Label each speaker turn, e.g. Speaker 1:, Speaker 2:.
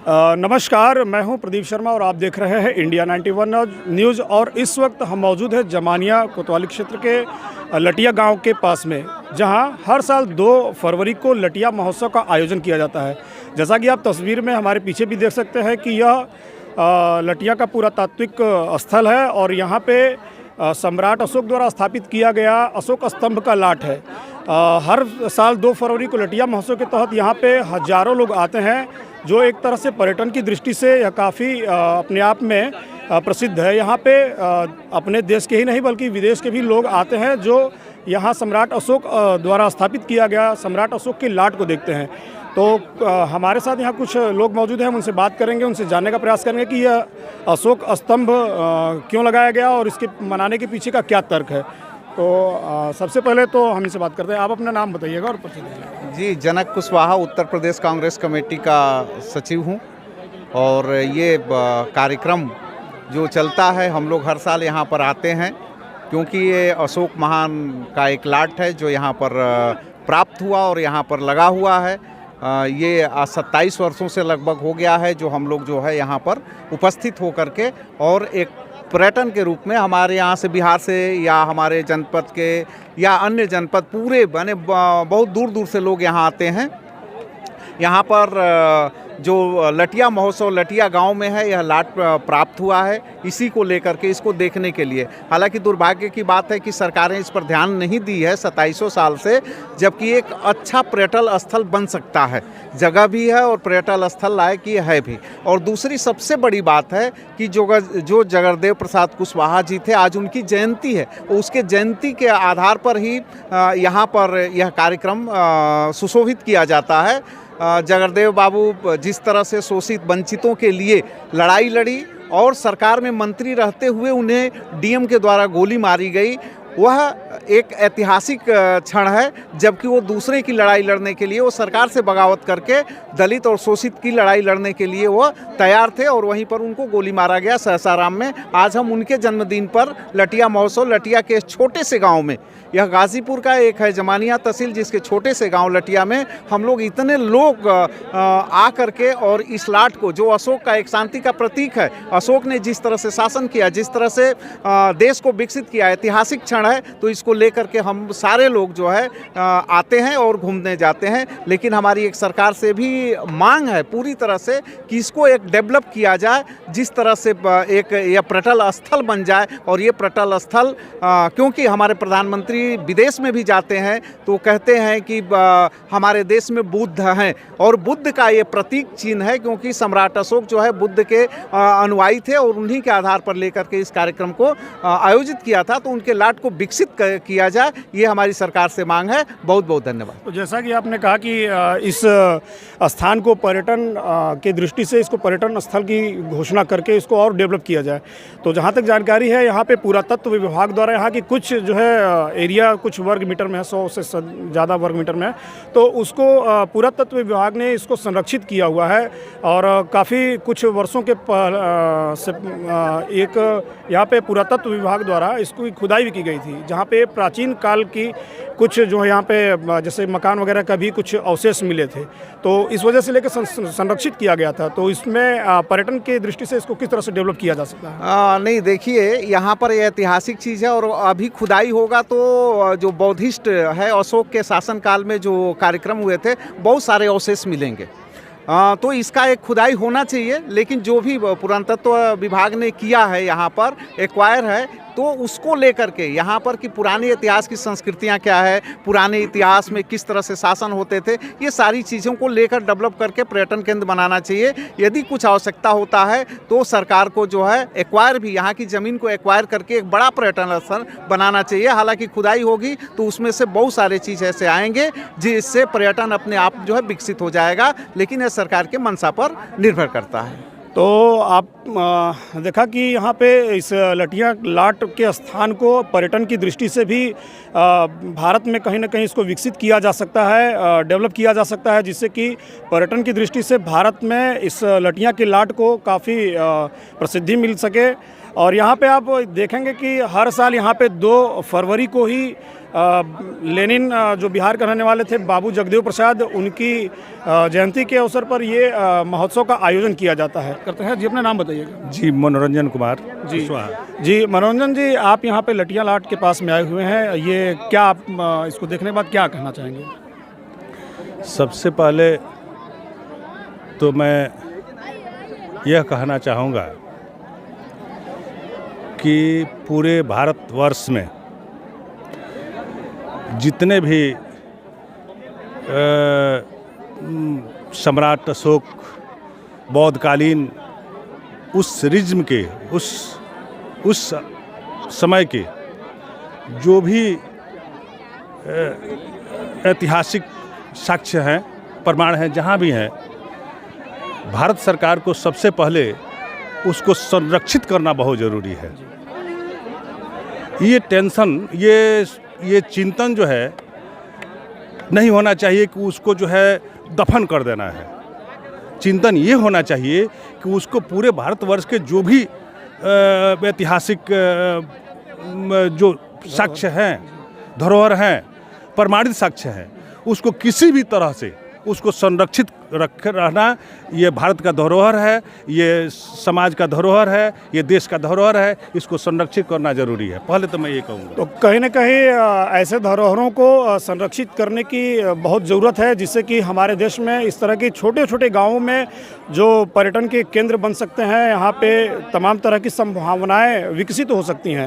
Speaker 1: नमस्कार, मैं हूं प्रदीप शर्मा और आप देख रहे हैं इंडिया 91 न्यूज़। और इस वक्त हम मौजूद हैं जमानिया कोतवाली क्षेत्र के लटिया गांव के पास में, जहां हर साल 2 फरवरी को लटिया महोत्सव का आयोजन किया जाता है। जैसा कि आप तस्वीर में हमारे पीछे भी देख सकते हैं कि यह लटिया का पुरातात्विक स्थल है और यहाँ पे सम्राट अशोक द्वारा स्थापित किया गया अशोक स्तंभ का लाट है। हर साल 2 फरवरी को लटिया महोत्सव के तहत यहाँ पे हजारों लोग आते हैं, जो एक तरह से पर्यटन की दृष्टि से यह काफ़ी अपने आप में प्रसिद्ध है। यहाँ पे अपने देश के ही नहीं बल्कि विदेश के भी लोग आते हैं, जो यहाँ सम्राट अशोक द्वारा स्थापित किया गया सम्राट अशोक के लाट को देखते हैं। तो हमारे साथ यहाँ कुछ लोग मौजूद हैं, हम उनसे बात करेंगे, उनसे जानने का प्रयास करेंगे कि यह अशोक स्तंभ क्यों लगाया गया और इसके मनाने के पीछे का क्या तर्क है। तो सबसे पहले तो हम इनसे बात करते हैं। आप अपना नाम बताइएगा और परिचय दीजिएगा।
Speaker 2: जी, जनक कुशवाहा, उत्तर प्रदेश कांग्रेस कमेटी का सचिव हूँ। और ये कार्यक्रम जो चलता है, हम लोग हर साल यहाँ पर आते हैं, क्योंकि ये अशोक महान का एक लाट है जो यहाँ पर प्राप्त हुआ और यहाँ पर लगा हुआ है। ये 27 वर्षों से लगभग हो गया है जो हम लोग जो है यहाँ पर उपस्थित होकर के, और एक पर्यटन के रूप में हमारे यहाँ से, बिहार से या हमारे जनपद के या अन्य जनपद पूरे बने बहुत दूर दूर से लोग यहाँ आते हैं। यहाँ पर जो लटिया महोत्सव लटिया गांव में है, यह लाट प्राप्त हुआ है इसी को लेकर के, इसको देखने के लिए। हालांकि दुर्भाग्य की बात है कि सरकारें इस पर ध्यान नहीं दी है 2700 साल से, जबकि एक अच्छा पर्यटन स्थल बन सकता है, जगह भी है और पर्यटन स्थल लायक ये है भी। और दूसरी सबसे बड़ी बात है कि जो जगरदेव प्रसाद कुशवाहा जी थे, आज उनकी जयंती है, उसके जयंती के आधार पर ही यहाँ पर यह कार्यक्रम सुशोभित किया जाता है। जगरदेव बाबू जिस तरह से शोषित वंचितों के लिए लड़ाई लड़ी और सरकार में मंत्री रहते हुए उन्हें डीएम के द्वारा गोली मारी गई, वह एक ऐतिहासिक क्षण है। जबकि वो दूसरे की लड़ाई लड़ने के लिए, वो सरकार से बगावत करके दलित और शोषित की लड़ाई लड़ने के लिए वो तैयार थे, और वहीं पर उनको गोली मारा गया सहसाराम में। आज हम उनके जन्मदिन पर लटिया महोत्सव लटिया के छोटे से गांव में, यह गाजीपुर का एक है जमानिया तहसील, जिसके छोटे से गांव लटिया में हम लोग इतने लोग आ करके और इस लाट को, जो अशोक का एक शांति का प्रतीक है, अशोक ने जिस तरह से शासन किया, जिस तरह से देश को विकसित किया, ऐतिहासिक क्षण है, तो इसको लेकर के हम सारे लोग जो है आते हैं और घूमने जाते हैं। लेकिन हमारी एक सरकार से भी मांग है पूरी तरह से कि इसको एक डेवलप किया जाए, जिस तरह से एक यह पर्यटन स्थल बन जाए। और ये पर्यटन स्थल क्योंकि हमारे प्रधानमंत्री विदेश में भी जाते हैं तो कहते हैं कि हमारे देश में बुद्ध हैं, और बुद्ध का ये प्रतीक चिन्ह है, क्योंकि सम्राट अशोक जो है बुद्ध के अनुयायी थे और उन्हीं के आधार पर लेकर के इस कार्यक्रम को आयोजित किया था। तो उनके लाट को विकसित किया जाए, ये हमारी सरकार से मांग है। बहुत बहुत धन्यवाद।
Speaker 1: तो जैसा कि आपने कहा कि इस स्थान को पर्यटन की दृष्टि से, इसको पर्यटन स्थल की घोषणा करके इसको और डेवलप किया जाए, तो जहाँ तक जानकारी है, यहाँ पे पुरातत्व विभाग द्वारा यहाँ की कुछ जो है एरिया कुछ वर्ग मीटर में है, 100 से ज़्यादा वर्ग मीटर में है, तो उसको पुरातत्व विभाग ने इसको संरक्षित किया हुआ है। और काफ़ी कुछ वर्षों के से एक यहाँ पे पुरातत्व विभाग द्वारा इसको खुदाई भी की गई थी, जहाँ पे प्राचीन काल की कुछ जो है यहाँ पे जैसे मकान वगैरह का भी कुछ अवशेष मिले थे, तो इस वजह से लेकर संरक्षित किया गया था। तो इसमें पर्यटन की दृष्टि से इसको किस तरह से डेवलप किया जा सकता है?
Speaker 2: नहीं, देखिए, यहाँ पर ये ऐतिहासिक चीज़ है, और अभी खुदाई होगा तो जो बौद्धिस्ट है, अशोक के शासनकाल में जो कार्यक्रम हुए थे, बहुत सारे अवशेष मिलेंगे। तो इसका एक खुदाई होना चाहिए। लेकिन जो भी पुरातत्व विभाग ने किया है, यहाँ पर एक्वायर है, तो उसको लेकर के यहाँ पर कि पुराने इतिहास की संस्कृतियाँ क्या है, पुराने इतिहास में किस तरह से शासन होते थे, ये सारी चीज़ों को लेकर डेवलप करके पर्यटन केंद्र बनाना चाहिए। यदि कुछ आवश्यकता होता है तो सरकार को जो है एक्वायर भी, यहाँ की ज़मीन को एक्वायर करके एक बड़ा पर्यटन स्थल बनाना चाहिए। हालांकि खुदाई होगी तो उसमें से बहुत सारे चीज़ ऐसे आएंगे जिससे पर्यटन अपने आप जो है विकसित हो जाएगा, लेकिन यह सरकार के मंशा पर निर्भर करता है।
Speaker 1: तो आप देखा कि यहाँ पे इस लटिया लाट के स्थान को पर्यटन की दृष्टि से भी भारत में कहीं ना कहीं इसको विकसित किया जा सकता है, डेवलप किया जा सकता है, जिससे कि पर्यटन की दृष्टि से भारत में इस लटिया के लाट को काफ़ी प्रसिद्धि मिल सके। और यहाँ पे आप देखेंगे कि हर साल यहाँ पे 2 फरवरी को ही लेनिन जो बिहार के रहने वाले थे बाबू जगदेव प्रसाद, उनकी जयंती के अवसर पर ये महोत्सव का आयोजन किया जाता है। करते हैं जी, अपना नाम बताइएगा।
Speaker 3: जी, मनोरंजन कुमार
Speaker 1: जी
Speaker 3: कुशवाहा।
Speaker 1: जी, मनोरंजन जी, आप यहाँ पे लटिया लाट के पास में आए हुए हैं, ये क्या आप इसको देखने के बाद क्या कहना चाहेंगे?
Speaker 3: सबसे पहले तो मैं यह कहना चाहूँगा कि पूरे भारतवर्ष में जितने भी सम्राट अशोक बौद्धकालीन उस रिज्म के उस समय के जो भी ऐतिहासिक साक्ष्य हैं, प्रमाण हैं, जहाँ भी हैं, भारत सरकार को सबसे पहले उसको संरक्षित करना बहुत ज़रूरी है। ये टेंशन, ये चिंतन जो है नहीं होना चाहिए कि उसको जो है दफन कर देना है। चिंतन ये होना चाहिए कि उसको पूरे भारतवर्ष के जो भी ऐतिहासिक जो साक्ष्य हैं, धरोहर हैं, प्रमाणित साक्ष्य हैं, उसको किसी भी तरह से उसको संरक्षित रहना, ये भारत का धरोहर है, ये समाज का धरोहर है, ये देश का धरोहर है, इसको संरक्षित करना जरूरी है। पहले तो मैं ये कहूँगा।
Speaker 1: तो कहीं ना कहीं ऐसे धरोहरों को संरक्षित करने की बहुत ज़रूरत है, जिससे कि हमारे देश में इस तरह के छोटे छोटे गाँवों में जो पर्यटन के केंद्र बन सकते हैं, यहाँ पे तमाम तरह की संभावनाएं विकसित हो सकती हैं।